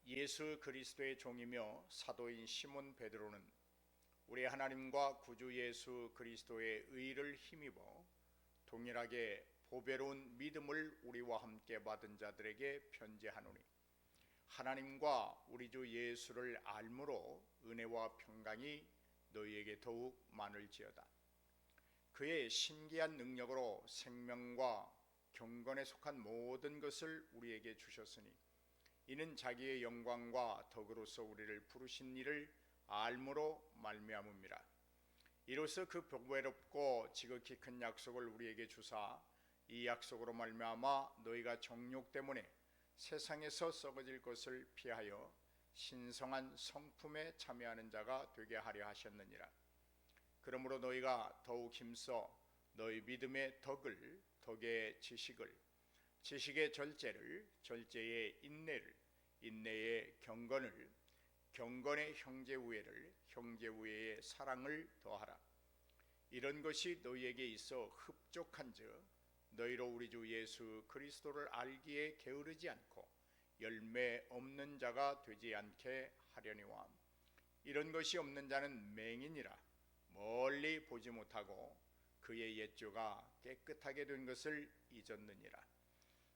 예수 그리스도의 종이며 사도인 시몬 베드로는 우리 하나님과 구주 예수 그리스도의 의를 힘입어 동일하게 보배로운 믿음을 우리와 함께 받은 자들에게 편지하노니, 하나님과 우리 주 예수를 알므로 은혜와 평강이 너희에게 더욱 많을지어다. 그의 신기한 능력으로 생명과 경건에 속한 모든 것을 우리에게 주셨으니, 이는 자기의 영광과 덕으로서 우리를 부르신 이를 알므로 말미암음이라. 이로써 그 보배롭고 지극히 큰 약속을 우리에게 주사, 이 약속으로 말미암아 너희가 정욕 때문에 세상에서 썩어질 것을 피하여 신성한 성품에 참여하는 자가 되게 하려 하셨느니라. 그러므로 너희가 더욱 힘써 너희 믿음의 덕을, 덕의 지식을, 지식의 절제를, 절제의 인내를, 인내의 경건을, 경건의 형제우애를, 형제우애의 사랑을 더하라. 이런 것이 너희에게 있어 흡족한즉 너희로 우리 주 예수 그리스도를 알기에 게으르지 않고 열매 없는 자가 되지 않게 하려니와. 이런 것이 없는 자는 맹인이라 멀리 보지 못하고 그의 옛조가 깨끗하게 된 것을 잊었느니라.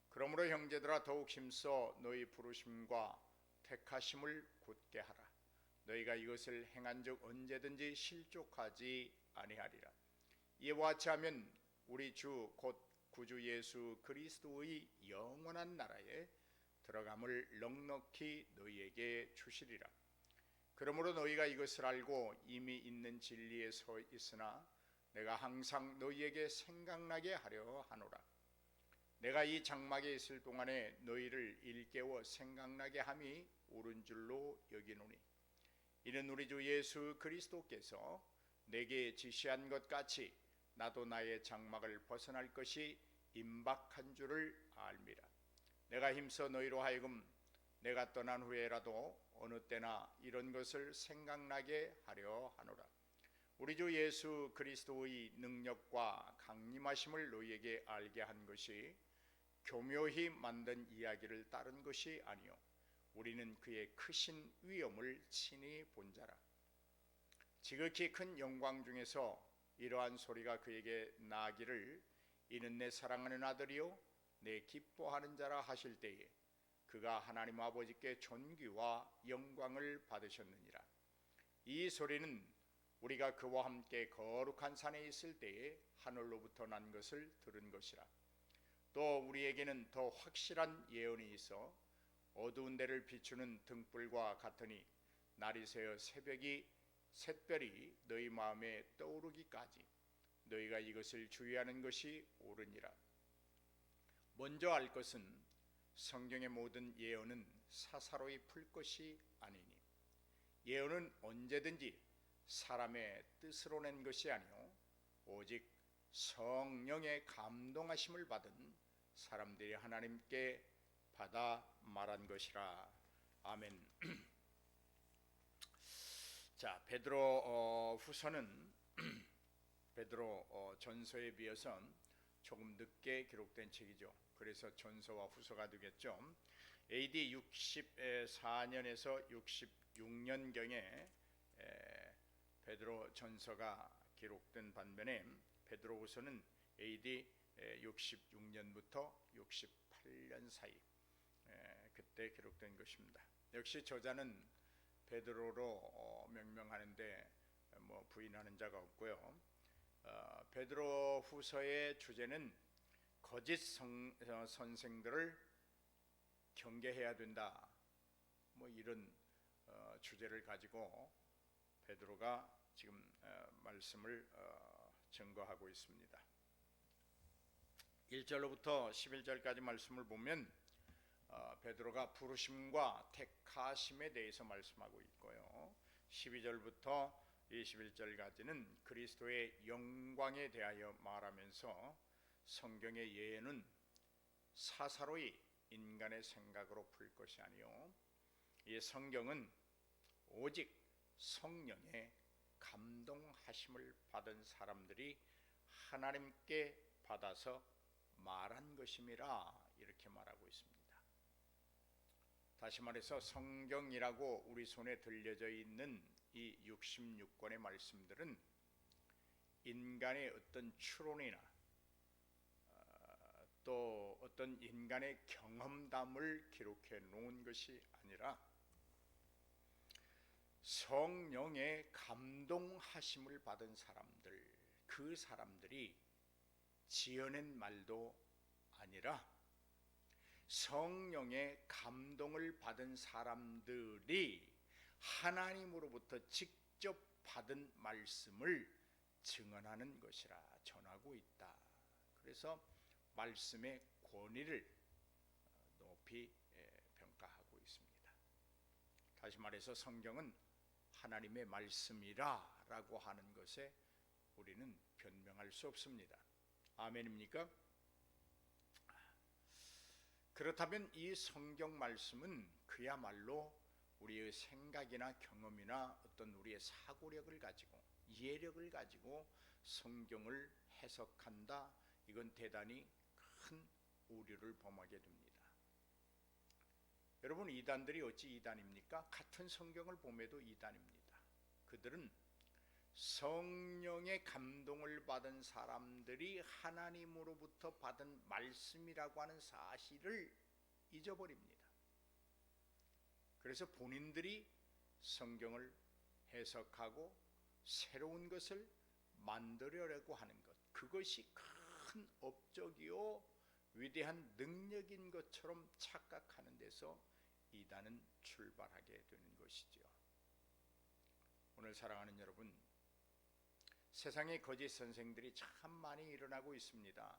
그러므로 형제들아, 더욱 힘써 너희 부르심과 택하심을 굳게 하라. 너희가 이것을 행한즉 언제든지 실족하지 아니하리라. 이와 같이 하면 우리 주 곧 구주 예수 그리스도의 영원한 나라에 들어감을 넉넉히 너희에게 주시리라. 그러므로 너희가 이것을 알고 이미 있는 진리에 서 있으나 내가 항상 너희에게 생각나게 하려 하노라. 내가 이 장막에 있을 동안에 너희를 일깨워 생각나게 함이 옳은 줄로 여기노니, 이는 우리 주 예수 그리스도께서 내게 지시한 것 같이 나도 나의 장막을 벗어날 것이 임박한 줄을 알미라. 내가 힘써 너희로 하여금 내가 떠난 후에라도 어느 때나 이런 것을 생각나게 하려 하노라. 우리 주 예수 그리스도의 능력과 강림하심을 너희에게 알게 한 것이 교묘히 만든 이야기를 따른 것이 아니요 우리는 그의 크신 위엄을 친히 본 자라. 지극히 큰 영광 중에서 이러한 소리가 그에게 나기를, 이는 내 사랑하는 아들이요 내 기뻐하는 자라 하실 때에 그가 하나님 아버지께 존귀와 영광을 받으셨느니라. 이 소리는 우리가 그와 함께 거룩한 산에 있을 때에 하늘로부터 난 것을 들은 것이라. 또 우리에게는 더 확실한 예언이 있어 어두운 데를 비추는 등불과 같으니, 날이 새어 샛별이 너희 마음에 떠오르기까지 너희가 이것을 주의하는 것이 옳으니라. 먼저 알 것은 성경의 모든 예언은 사사로이 풀 것이 아니니, 예언은 언제든지 사람의 뜻으로 낸 것이 아니요 오직 성령의 감동하심을 받은 사람들이 하나님께 받아 말한 것이라. 아멘. 자, 베드로 후서는 베드로 전서에 비해서 조금 늦게 기록된 책이죠. 그래서 전서와 후서가 되겠죠. AD 64년에서 66년경에 베드로 전서가 기록된 반면에 베드로 후서는 AD 66년부터 68년 사이 그때 기록된 것입니다. 역시 저자는 베드로로 명명하는데 부인하는 자가 없고요. 베드로 후서의 주제는 거짓 선생들을 경계해야 된다, 이런 주제를 가지고 베드로가 지금 말씀을 증거하고 있습니다. 1절로부터 11절까지 말씀을 보면 베드로가 부르심과 택하심에 대해서 말씀하고 있고요, 12절부터 21절까지는 그리스도의 영광에 대하여 말하면서 성경의 예언은 사사로이 인간의 생각으로 풀 것이 아니요 이 성경은 오직 성령의 감동하심을 받은 사람들이 하나님께 받아서 말한 것임이라, 이렇게 말하고 있습니다. 다시 말해서 성경이라고 우리 손에 들려져 있는 이 66권의 말씀들은 인간의 어떤 추론이나 또 어떤 인간의 경험담을 기록해 놓은 것이 아니라 성령의 감동하심을 받은 사람들, 그 사람들이 지어낸 말도 아니라 성령의 감동을 받은 사람들이 하나님으로부터 직접 받은 말씀을 증언하는 것이라 전하고 있다. 그래서 말씀의 권위를 높이 평가하고 있습니다. 다시 말해서 성경은 하나님의 말씀이라 라고 하는 것에 우리는 변명할 수 없습니다. 아멘입니까? 그렇다면 이 성경 말씀은 그야말로 우리의 생각이나 경험이나 어떤 우리의 사고력을 가지고 이해력을 가지고 성경을 해석한다, 이건 대단히 큰 오류를 범하게 됩니다. 여러분, 이단들이 어찌 이단입니까? 같은 성경을 봄에도 이단입니다. 그들은 성령의 감동을 받은 사람들이 하나님으로부터 받은 말씀이라고 하는 사실을 잊어버립니다. 그래서 본인들이 성경을 해석하고 새로운 것을 만들려고 하는 것, 그것이 큰 업적이요 위대한 능력인 것처럼 착각하는 데서 이단은 출발하게 되는 것이지요. 오늘 사랑하는 여러분, 세상에 거짓 선생들이 참 많이 일어나고 있습니다.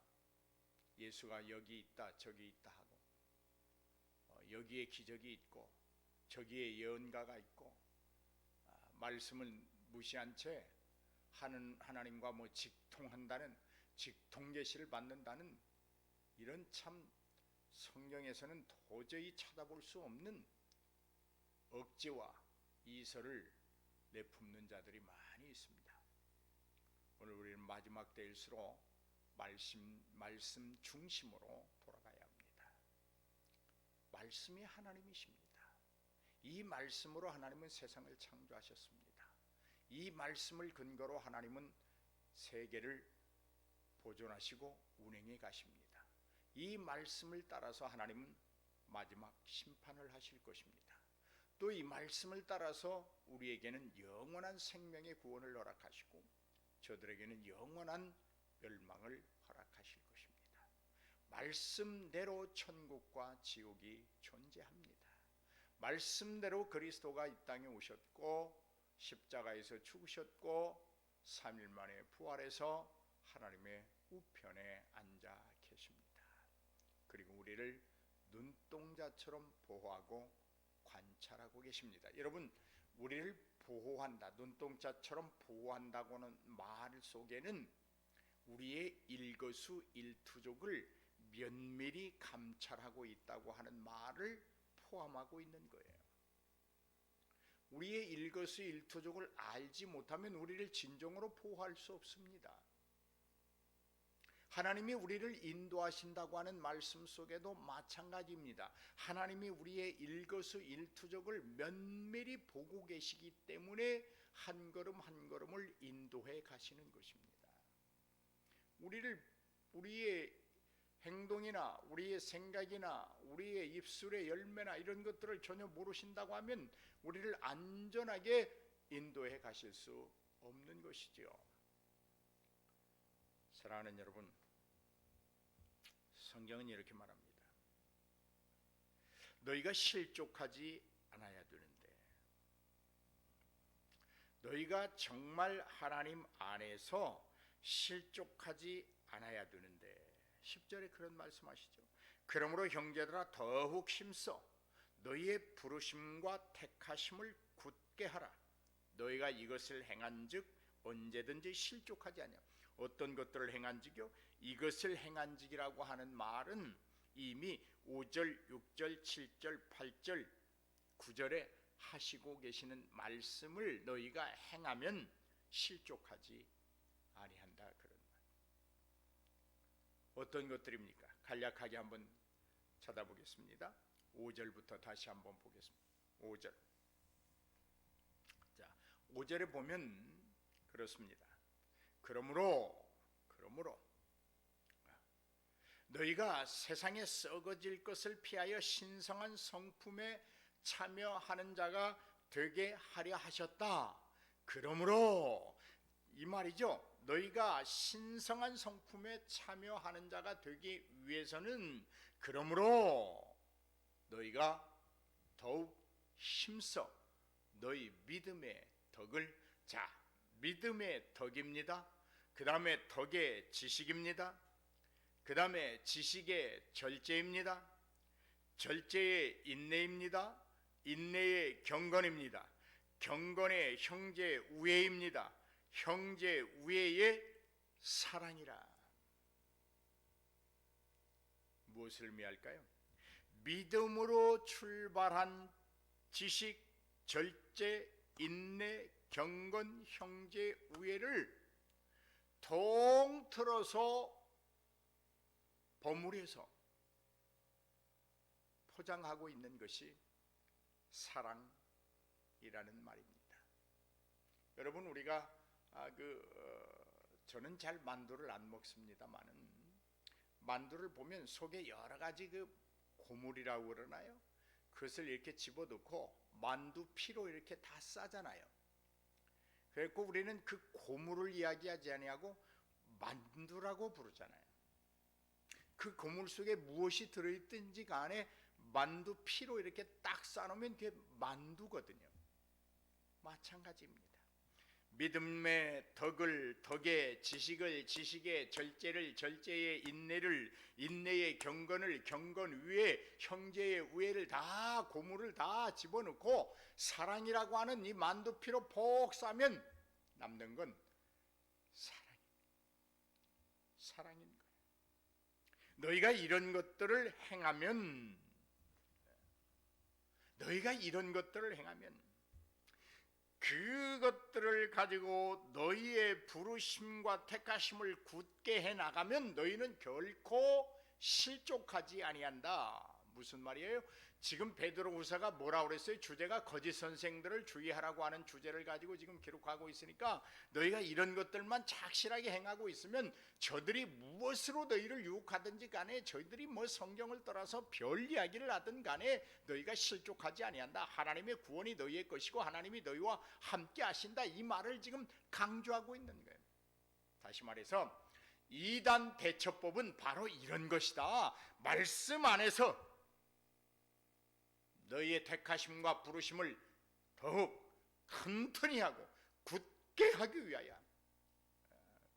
예수가 여기 있다 저기 있다 하고, 여기에 기적이 있고 저기에 예언가가 있고, 말씀을 무시한 채 하나님과 직통한다는, 직통계시를 받는다는 이런 참 성경에서는 도저히 찾아볼 수 없는 억지와 이설을 내품는 자들이 많이 있습니다. 오늘 우리는 마지막 때일수록 말씀 중심으로 돌아가야 합니다. 말씀이 하나님이십니다. 이 말씀으로 하나님은 세상을 창조하셨습니다. 이 말씀을 근거로 하나님은 세계를 보존하시고 운행해 가십니다. 이 말씀을 따라서 하나님은 마지막 심판을 하실 것입니다. 또 이 말씀을 따라서 우리에게는 영원한 생명의 구원을 허락하시고 저들에게는 영원한 멸망을 허락하실 것입니다. 말씀대로 천국과 지옥이 존재합니다. 말씀대로 그리스도가 이 땅에 오셨고 십자가에서 죽으셨고 3일 만에 부활해서 하나님의 우편에 앉아 계십니다. 그리고 우리를 눈동자처럼 보호하고 관찰하고 계십니다. 여러분, 우리를 보호한다, 눈동자처럼 보호한다고는 말 속에는 우리의 일거수일투족을 면밀히 감찰하고 있다고 하는 말을 포함하고 있는 거예요. 우리의 일거수일투족을 알지 못하면 우리를 진정으로 보호할 수 없습니다. 하나님이 우리를 인도하신다고 하는 말씀 속에도 마찬가지입니다. 하나님이 우리의 일거수일투족을 면밀히 보고 계시기 때문에 한 걸음 한 걸음을 인도해 가시는 것입니다. 우리의 행동이나 우리의 생각이나 우리의 입술의 열매나 이런 것들을 전혀 모르신다고 하면 우리를 안전하게 인도해 가실 수 없는 것이지요. 사랑하는 여러분, 성경은 이렇게 말합니다. 너희가 실족하지 않아야 되는데, 너희가 정말 하나님 안에서 실족하지 않아야 되는데, 10절에 그런 말씀하시죠. 그러므로 형제들아 더욱 힘써 너희의 부르심과 택하심을 굳게 하라. 너희가 이것을 행한즉 언제든지 실족하지 아니하며. 어떤 것들을 행한직이요? 이것을 행한직이라고 하는 말은 이미 5절, 6절, 7절, 8절, 9절에 하시고 계시는 말씀을 너희가 행하면 실족하지 아니한다, 그런 말. 어떤 것들입니까? 간략하게 한번 찾아보겠습니다. 5절부터 다시 한번 보겠습니다. 5절. 자, 5절에 보면 그렇습니다. 그러므로 너희가 세상에 썩어질 것을 피하여 신성한 성품에 참여하는 자가 되게 하려 하셨다. 그러므로 이 말이죠. 너희가 신성한 성품에 참여하는 자가 되기 위해서는 그러므로 너희가 더욱 힘써 너희 믿음의 덕을, 자, 믿음의 덕입니다. 그 다음에 덕의 지식입니다. 그 다음에 지식의 절제입니다. 절제의 인내입니다. 인내의 경건입니다. 경건의 형제 우애입니다. 형제 우애의 사랑이라. 무엇을 의미할까요? 믿음으로 출발한 지식, 절제, 인내, 경건, 형제 우애를 통틀어서 버무려서 포장하고 있는 것이 사랑이라는 말입니다. 여러분, 우리가 저는 잘 만두를 안 먹습니다만은 만두를 보면 속에 여러 가지 고물이라고 그러나요? 그것을 이렇게 집어넣고 만두 피로 이렇게 다 싸잖아요. 그래서 우리는 그 고물을 이야기하지 아니하고 만두라고 부르잖아요. 그 고물 속에 무엇이 들어있든지 간에 만두 피로 이렇게 딱 싸놓으면 그게 만두거든요. 마찬가지입니다. 믿음의 덕을, 덕의 지식을, 지식의 절제를, 절제의 인내를, 인내의 경건을, 경건 위에 형제의 우애를 다, 고물을 다 집어넣고 사랑이라고 하는 이 만두피로 폭 싸면 남는 건 사랑인 거예요. 너희가 이런 것들을 행하면, 그것들을 가지고 너희의 부르심과 택하심을 굳게 해나가면 너희는 결코 실족하지 아니한다. 무슨 말이에요? 지금 베드로후서가 뭐라고 그랬어요? 주제가 거짓 선생들을 주의하라고 하는 주제를 가지고 지금 기록하고 있으니까 너희가 이런 것들만 착실하게 행하고 있으면 저들이 무엇으로 너희를 유혹하든지 간에, 저희들이 뭐 성경을 떠나서 별 이야기를 하든 간에 너희가 실족하지 아니한다. 하나님의 구원이 너희의 것이고 하나님이 너희와 함께 하신다. 이 말을 지금 강조하고 있는 거예요. 다시 말해서 이단 대처법은 바로 이런 것이다. 말씀 안에서 너희의 택하심과 부르심을 더욱 튼튼히 하고 굳게 하기 위하여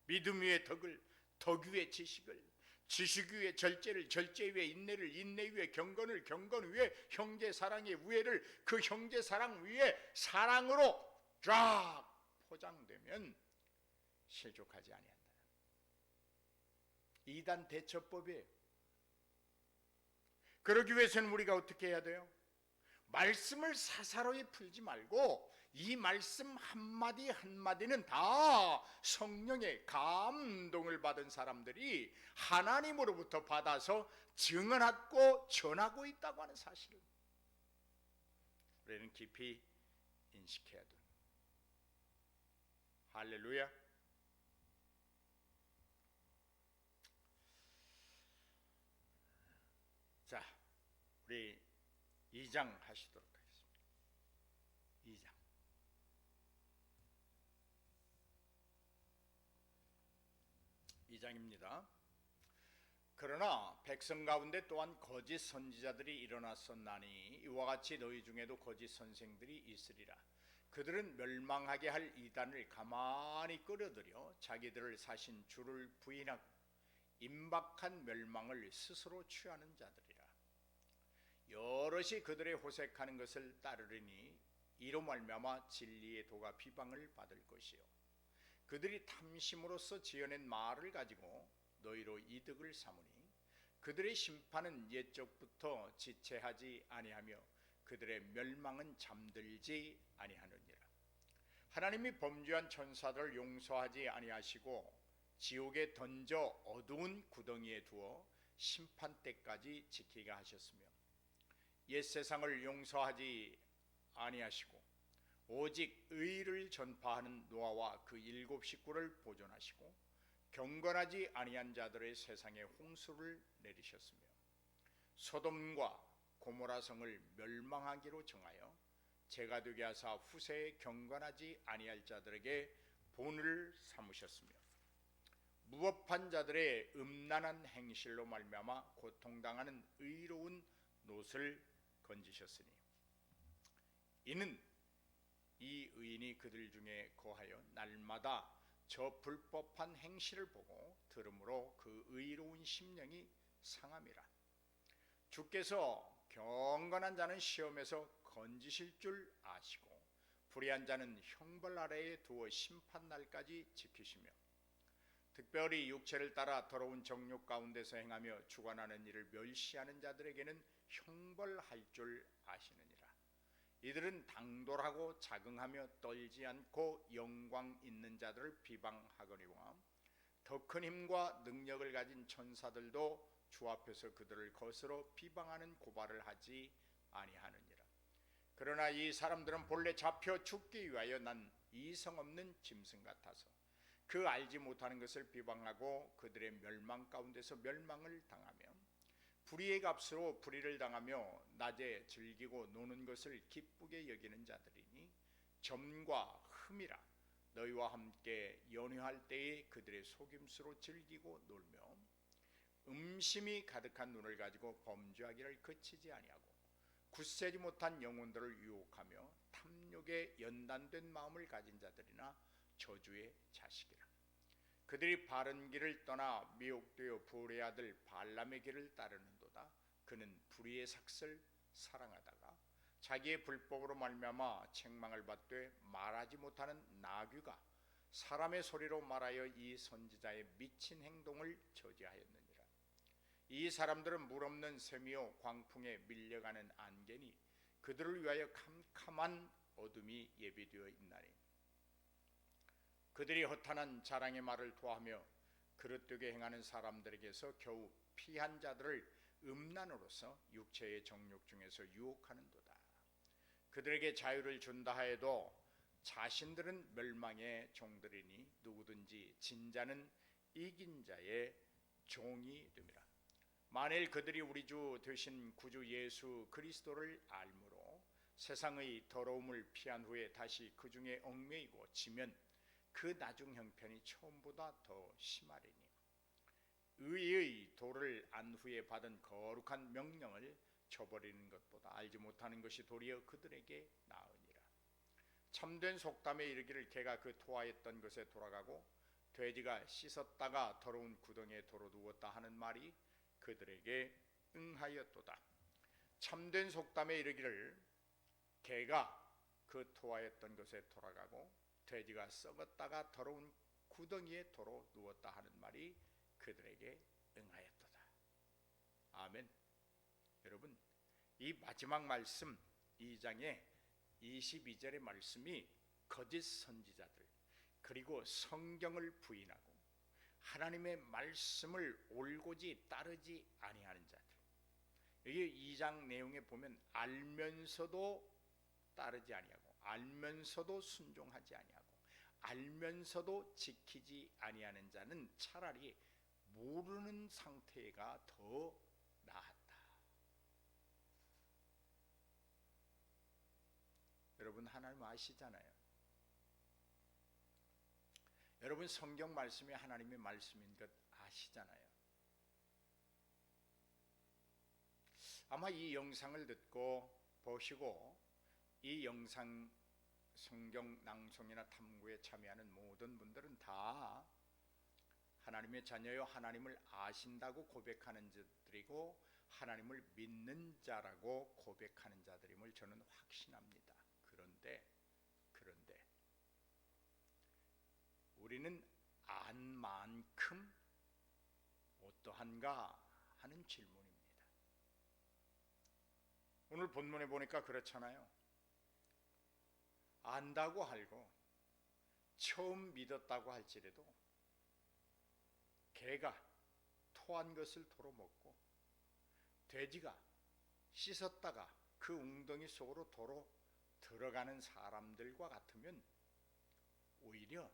믿음 위의 덕을, 덕 위의 지식을, 지식 위의 절제를, 절제 위의 인내를, 인내 위의 경건을, 경건 위에 형제 사랑의 우애를, 그 형제 사랑 위에 사랑으로 쫙 포장되면 실족하지 아니한다. 이단 대처법이에요. 그러기 위해서는 우리가 어떻게 해야 돼요? 말씀을 사사로이 풀지 말고 이 말씀 한마디 한마디는 다 성령의 감동을 받은 사람들이 하나님으로부터 받아서 증언하고 전하고 있다고 하는 사실을 우리는 깊이 인식해야 돼요. 할렐루야. 자, 우리 2장 하시도록 하겠습니다. 2장. 2장입니다. 그러나 백성 가운데 또한 거짓 선지자들이 일어났었나니 이와 같이 너희 중에도 거짓 선생들이 있으리라. 그들은 멸망하게 할 이단을 가만히 끌어들여 자기들을 사신 주를 부인하고 임박한 멸망을 스스로 취하는 자들이라. 여럿이 그들의 호색하는 것을 따르리니 이로 말미암아 진리의 도가 비방을 받을 것이요 그들이 탐심으로써 지어낸 말을 가지고 너희로 이득을 삼으니 그들의 심판은 옛적부터 지체하지 아니하며 그들의 멸망은 잠들지 아니하느니라. 하나님이 범죄한 천사들을 용서하지 아니하시고 지옥에 던져 어두운 구덩이에 두어 심판 때까지 지키게 하셨으며 옛 세상을 용서하지 아니하시고 오직 의를 전파하는 노아와 그 7식구를 보존하시고 경건하지 아니한 자들의 세상에 홍수를 내리셨으며 소돔과 고모라 성을 멸망하기로 정하여 재가 되게 하사 후세에 경건하지 아니할 자들에게 본을 삼으셨으며 무법한 자들의 음란한 행실로 말미암아 고통당하는 의로운 놋을 건지셨으니 이는 이 의인이 그들 중에 거하여 날마다 저 불법한 행실을 보고 들음으로 그 의로운 심령이 상함이라. 주께서 경건한 자는 시험에서 건지실 줄 아시고 불의한 자는 형벌 아래에 두어 심판날까지 지키시며 특별히 육체를 따라 더러운 정욕 가운데서 행하며 주관하는 일을 멸시하는 자들에게는 형벌할 줄 아시느니라. 이들은 당돌하고 자긍하며 떨지 않고 영광 있는 자들을 비방하거니와 더 큰 힘과 능력을 가진 천사들도 주 앞에서 그들을 거스러 비방하는 고발을 하지 아니하느니라. 그러나 이 사람들은 본래 잡혀 죽기 위하여 난 이성 없는 짐승 같아서 그 알지 못하는 것을 비방하고 그들의 멸망 가운데서 멸망을 당하며 불의의 값으로 불의를 당하며 낮에 즐기고 노는 것을 기쁘게 여기는 자들이니 점과 흠이라. 너희와 함께 연회할 때에 그들의 속임수로 즐기고 놀며 음심이 가득한 눈을 가지고 범죄하기를 그치지 아니하고 굳세지 못한 영혼들을 유혹하며 탐욕에 연단된 마음을 가진 자들이나 저주의 자식이라. 그들이 바른 길을 떠나 미혹되어 부올의 아들 발람의 길을 따르는도다. 그는 불의의 삭슬 사랑하다가 자기의 불법으로 말미암아 책망을 받되 말하지 못하는 나귀가 사람의 소리로 말하여 이 선지자의 미친 행동을 저지하였느니라. 이 사람들은 물 없는 샘이요 광풍에 밀려가는 안개니 그들을 위하여 캄캄한 어둠이 예비되어 있나니 그들이 허탄한 자랑의 말을 토하며 그릇되게 행하는 사람들에게서 겨우 피한 자들을 음란으로서 육체의 정욕 중에서 유혹하는도다. 그들에게 자유를 준다 하여도 자신들은 멸망의 종들이니 누구든지 진자는 이긴 자의 종이 됨이라. 만일 그들이 우리 주 되신 구주 예수 그리스도를 알므로 세상의 더러움을 피한 후에 다시 그 중에 얽매이고 지면 그 나중 형편이 처음보다 더 심하리니 의의 도를 안 후에 받은 거룩한 명령을 저버리는 것보다 알지 못하는 것이 도리어 그들에게 나으니라. 참된 속담에 이르기를 개가 그 토하였던 것에 돌아가고 돼지가 씻었다가 더러운 구덩이에 도로 누웠다 하는 말이 그들에게 응하였도다. 참된 속담에 이르기를 개가 그 토하였던 것에 돌아가고 돼지가 썩었다가 더러운 구덩이에 도로 누웠다 하는 말이 그들에게 응하였도다. 아멘. 여러분, 이 마지막 말씀 2장의 22절의 말씀이 거짓 선지자들 그리고 성경을 부인하고 하나님의 말씀을 올고지 따르지 아니하는 자들, 이게 2장 내용에 보면 알면서도 따르지 아니하고 알면서도 순종하지 아니하고 알면서도 지키지 아니하는 자는 차라리 모르는 상태가 더 나았다. 여러분, 하나님 아시잖아요. 여러분, 성경 말씀이 하나님의 말씀인 것 아시잖아요. 아마 이 영상을 듣고 보시고 이 영상 성경 낭송이나 탐구에 참여하는 모든 분들은 다 하나님의 자녀요 하나님을 아신다고 고백하는 자들이고 하나님을 믿는 자라고 고백하는 자들임을 저는 확신합니다. 그런데 우리는 안 만큼 어떠한가 하는 질문입니다. 오늘 본문에 보니까 그렇잖아요. 안다고 알고 처음 믿었다고 할지라도 개가 토한 것을 도로 먹고 돼지가 씻었다가 그 웅덩이 속으로 도로 들어가는 사람들과 같으면 오히려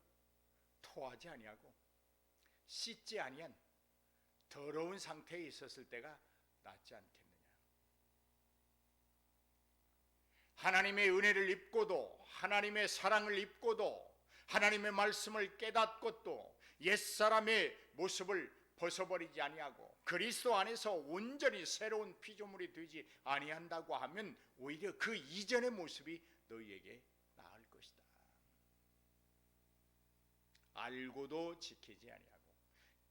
토하지 아니하고 씻지 아니한 더러운 상태에 있었을 때가 낫지 않겠느냐. 하나님의 은혜를 입고도 하나님의 사랑을 입고도 하나님의 말씀을 깨닫고도 옛사람의 모습을 벗어버리지 아니하고 그리스도 안에서 온전히 새로운 피조물이 되지 아니한다고 하면 오히려 그 이전의 모습이 너희에게 나을 것이다. 알고도 지키지 아니하고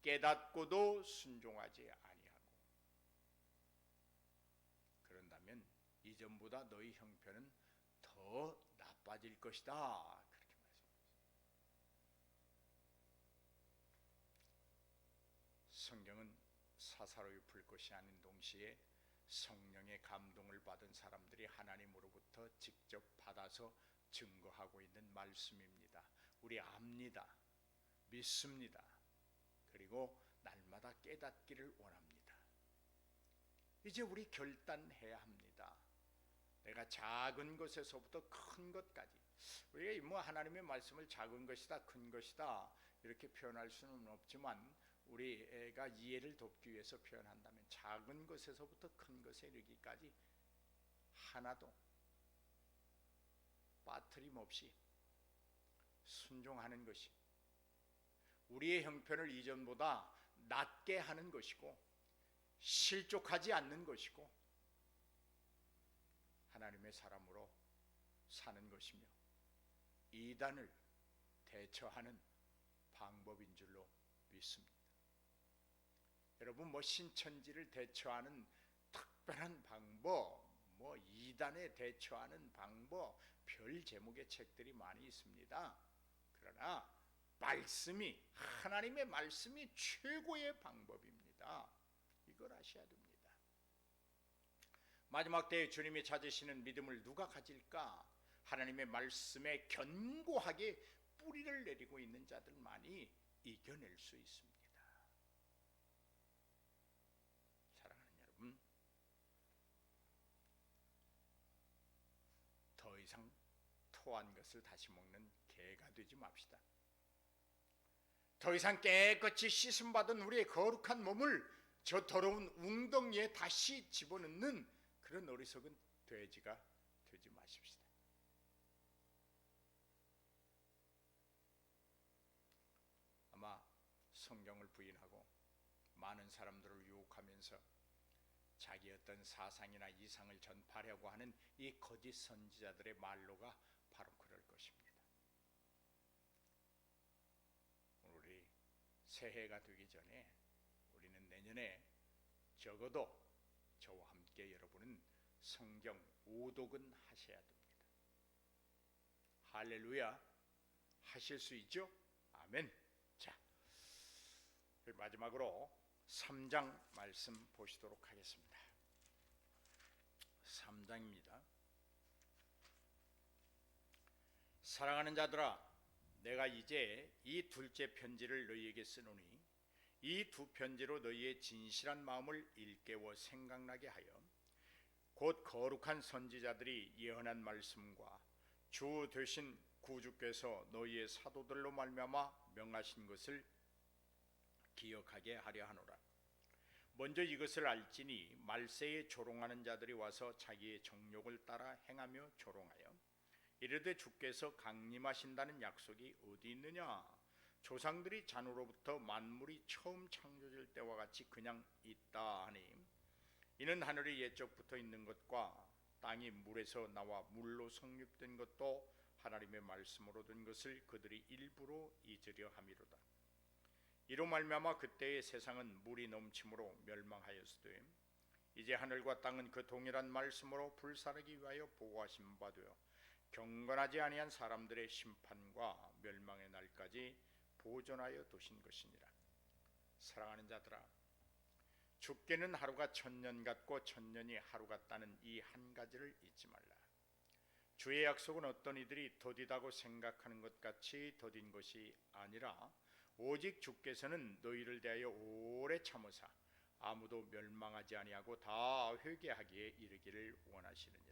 깨닫고도 순종하지 아니하고 그런다면 이전보다 너희 형편은 더 나빠질 것이다. 그렇게 말씀합니다. 성경은 사사로이 풀 것이 아닌 동시에 성령의 감동을 받은 사람들이 하나님으로부터 직접 받아서 증거하고 있는 말씀입니다. 우리 압니다. 믿습니다. 그리고 날마다 깨닫기를 원합니다. 이제 우리 결단해야 합니다. 내가 작은 것에서부터 큰 것까지, 우리가 뭐 하나님의 말씀을 작은 것이다 큰 것이다 이렇게 표현할 수는 없지만 우리가 이해를 돕기 위해서 표현한다면 작은 것에서부터 큰 것에 이르기까지 하나도 빠트림없이 순종하는 것이 우리의 형편을 이전보다 낫게 하는 것이고 실족하지 않는 것이고 하나님의 사람으로 사는 것이며 이단을 대처하는 방법인 줄로 믿습니다. 여러분 뭐 신천지를 대처하는 특별한 방법, 뭐 이단에 대처하는 방법, 별 제목의 책들이 많이 있습니다. 그러나 말씀이 하나님의 말씀이 최고의 방법입니다. 이걸 아셔야 됩니다. 마지막 때에 주님이 찾으시는 믿음을 누가 가질까? 하나님의 말씀에 견고하게 뿌리를 내리고 있는 자들만이 이겨낼 수 있습니다. 사랑하는 여러분, 더 이상 토한 것을 다시 먹는 개가 되지 맙시다. 더 이상 깨끗이 씻음받은 우리의 거룩한 몸을 저 더러운 웅덩이에 다시 집어넣는 그런 어리석은 돼지가 되지 마십시다. 아마 성경을 부인하고 많은 사람들을 유혹하면서 자기 어떤 사상이나 이상을 전파하려고 하는 이 거짓 선지자들의 말로가 바로 그럴 것입니다. 우리 새해가 되기 전에 우리는 내년에 적어도 저와 함께 여러분은 성경 5독은 하셔야 됩니다. 할렐루야. 하실 수 있죠? 아멘. 자, 마지막으로 3장 말씀 보시도록 하겠습니다. 3장입니다. 사랑하는 자들아, 내가 이제 이 둘째 편지를 너희에게 쓰노니 이 두 편지로 너희의 진실한 마음을 일깨워 생각나게 하여 곧 거룩한 선지자들이 예언한 말씀과 주 되신 구주께서 너희의 사도들로 말미암아 명하신 것을 기억하게 하려 하노라. 먼저 이것을 알지니 말세에 조롱하는 자들이 와서 자기의 정욕을 따라 행하며 조롱하여 이르되 주께서 강림하신다는 약속이 어디 있느냐? 조상들이 잔으로부터 만물이 처음 창조될 때와 같이 그냥 있다 하니 이는 하늘이 옛적부터 있는 것과 땅이 물에서 나와 물로 성립된 것도 하나님의 말씀으로 된 것을 그들이 일부러 잊으려 함이로다. 이로 말미암아 그때의 세상은 물이 넘침으로 멸망하였으되 이제 하늘과 땅은 그 동일한 말씀으로 불사르기 위하여 보호하신 바 되어 경건하지 아니한 사람들의 심판과 멸망의 날까지 보존하여 두신 것이니라. 사랑하는 자들아, 죽게는 하루가 천년 같고 천년이 하루 같다는 이 한 가지를 잊지 말라. 주의 약속은 어떤 이들이 더디다고 생각하는 것 같이 더딘 것이 아니라 오직 주께서는 너희를 대하여 오래 참으사 아무도 멸망하지 아니하고 다 회개하기에 이르기를 원하시느니라.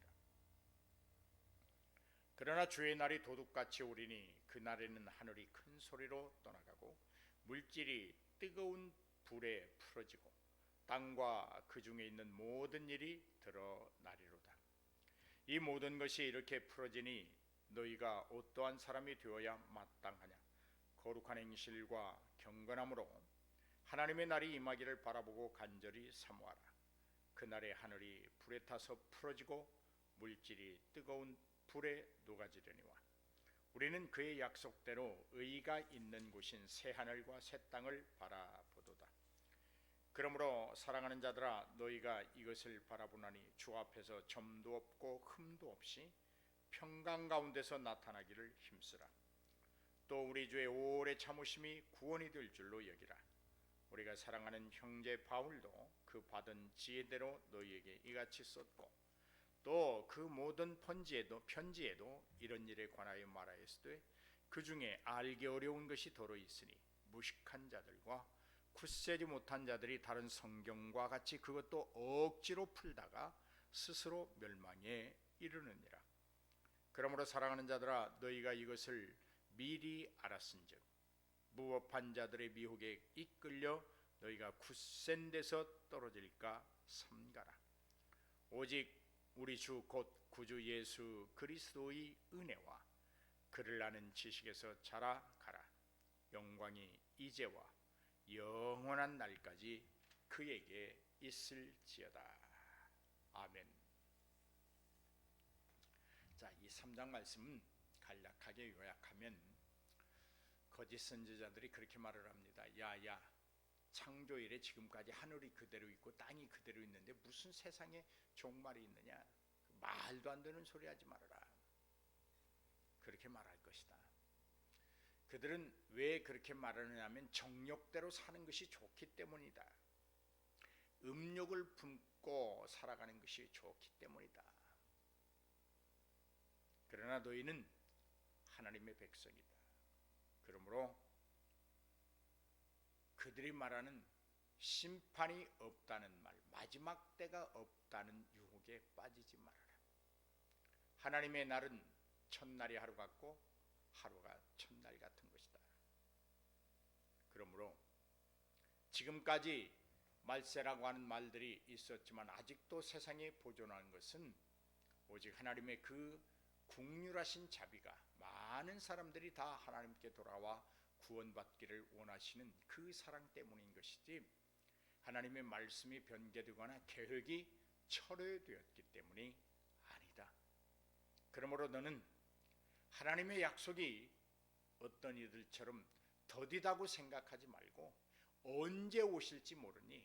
그러나 주의 날이 도둑같이 오리니 그날에는 하늘이 큰 소리로 떠나가고 물질이 뜨거운 불에 풀어지고 땅과 그 중에 있는 모든 일이 드러나리로다. 이 모든 것이 이렇게 풀어지니 너희가 어떠한 사람이 되어야 마땅하냐? 거룩한 행실과 경건함으로 하나님의 날이 임하기를 바라보고 간절히 사모하라. 그날에 하늘이 불에 타서 풀어지고 물질이 뜨거운 불에 녹아지려니와 우리는 그의 약속대로 의가 있는 곳인 새 하늘과 새 땅을 바라보도다. 그러므로 사랑하는 자들아, 너희가 이것을 바라보나니 주 앞에서 점도 없고 흠도 없이 평강 가운데서 나타나기를 힘쓰라. 또 우리 주의 오래 참으심이 구원이 될 줄로 여기라. 우리가 사랑하는 형제 바울도 그 받은 지혜대로 너희에게 이같이 썼고 또 그 모든 편지에도 이런 일에 관하여 말하였으되 그 중에 알기 어려운 것이 더러 있으니 무식한 자들과 굳세지 못한 자들이 다른 성경과 같이 그것도 억지로 풀다가 스스로 멸망에 이르느니라. 그러므로 사랑하는 자들아, 너희가 이것을 미리 알았은즉 무법한 자들의 미혹에 이끌려 너희가 굳센 데서 떨어질까 삼가라. 오직 우리 주 곧 구주 예수 그리스도의 은혜와 그를 아는 지식에서 자라가라. 영광이 이제와 영원한 날까지 그에게 있을지어다. 아멘. 자, 이 3장 말씀은 간략하게 요약하면 거짓 선지자들이 그렇게 말을 합니다. 야야, 창조 이래 지금까지 하늘이 그대로 있고 땅이 그대로 있는데 무슨 세상에 종말이 있느냐? 말도 안 되는 소리 하지 말아라. 그렇게 말할 것이다. 그들은 왜 그렇게 말하느냐면 정욕대로 사는 것이 좋기 때문이다. 음욕을 품고 살아가는 것이 좋기 때문이다. 그러나 너희는 하나님의 백성이다. 그러므로 그들이 말하는 심판이 없다는 말, 마지막 때가 없다는 유혹에 빠지지 말아라. 하나님의 날은 첫날이 하루 같고 하루가 첫날 같은 것이다. 그러므로 지금까지 말세라고 하는 말들이 있었지만 아직도 세상에 보존하는 것은 오직 하나님의 그 국률하신 자비가 많은 사람들이 다 하나님께 돌아와 구원받기를 원하시는 그 사랑 때문인 것이지 하나님의 말씀이 변개되거나 계획이 철회되었기 때문이 아니다. 그러므로 너는 하나님의 약속이 어떤 이들처럼 더디다고 생각하지 말고 언제 오실지 모르니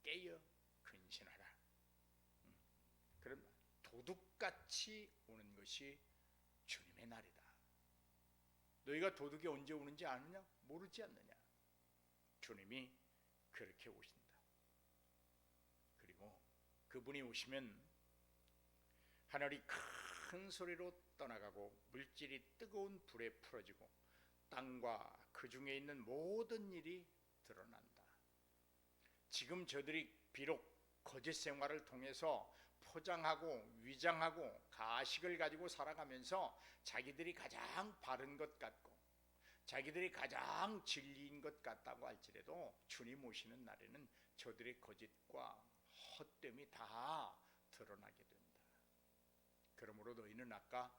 깨어 근신하라. 그럼 도둑같이 오는 것이 주님의 날이다. 너희가 도둑이 언제 오는지 아느냐? 모르지 않느냐? 주님이 그렇게 오신다. 그리고 그분이 오시면 하늘이 큰 소리로 떠나가고 물질이 뜨거운 불에 풀어지고 땅과 그 중에 있는 모든 일이 드러난다. 지금 저들이 비록 거짓 생활을 통해서 포장하고 위장하고 가식을 가지고 살아가면서 자기들이 가장 바른 것 같고 자기들이 가장 진리인 것 같다고 할지라도 주님 오시는 날에는 저들의 거짓과 헛됨이 다 드러나게 된다. 그러므로 너희는 아까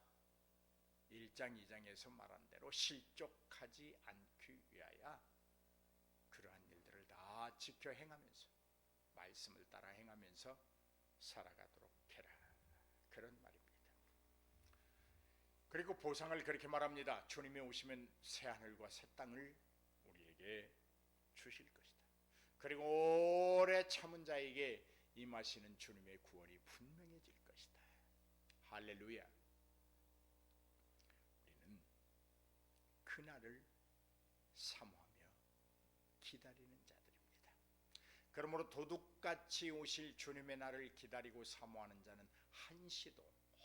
1장 2장에서 말한 대로 실족하지 않기 위하여 그러한 일들을 다 지켜 행하면서 말씀을 따라 행하면서 살아가도록 해라. 그런 말입니다. 그리고 보상을 그렇게 말합니다. 주님이 오시면 새하늘과 새 땅을 우리에게 주실 것이다. 그리고 오래 참은 자에게 임하시는 주님의 구원이 분명해질 것이다. 할렐루야. 우리는 그날을 사모하며 기다리는 자들입니다. 그러므로 도둑같이 오실 주님의 날을 기다리고 사모하는 자는 한시도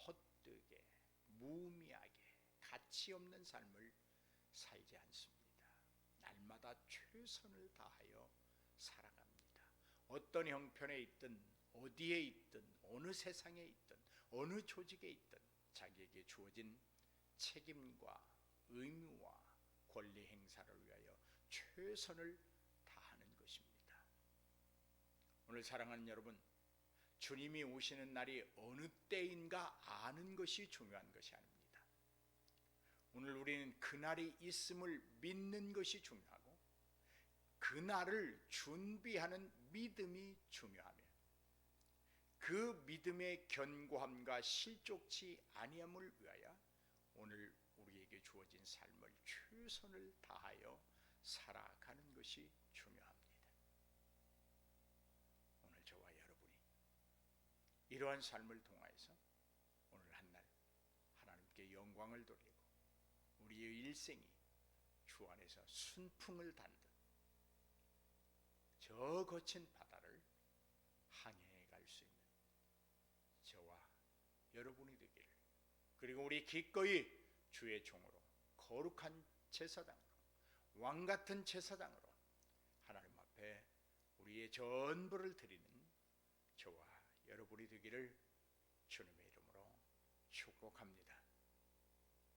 헛되게 무미하게 가치 없는 삶을 살지 않습니다. 날마다 최선을 다하여 살아갑니다. 어떤 형편에 있든 어디에 있든 어느 세상에 있든 어느 조직에 있든 자기에게 주어진 책임과 의무와 권리 행사를 위하여 최선을 다하는 것입니다. 오늘 사랑하는 여러분, 주님이 오시는 날이 어느 때인가 아는 것이 중요한 것이 아닙니다. 오늘 우리는 그날이 있음을 믿는 것이 중요하고 그날을 준비하는 믿음이 중요하며 그 믿음의 견고함과 실족치 아니함을 위하여 오늘 우리에게 주어진 삶을 최선을 다하여 살아가는 것이 중요합니다. 오늘 저와 여러분이 이러한 삶을 통하여서 오늘 한날 하나님께 영광을 돌리고 우리의 일생이 주 안에서 순풍을 단듯 저 거친 바다를 항해해 갈 수 있는 저와 여러분이 되기를, 그리고 우리 기꺼이 주의 종으로 거룩한 제사장으로 왕같은 제사장으로 하나님 앞에 우리의 전부를 드리는 저와 여러분이 되기를 주님의 이름으로 축복합니다.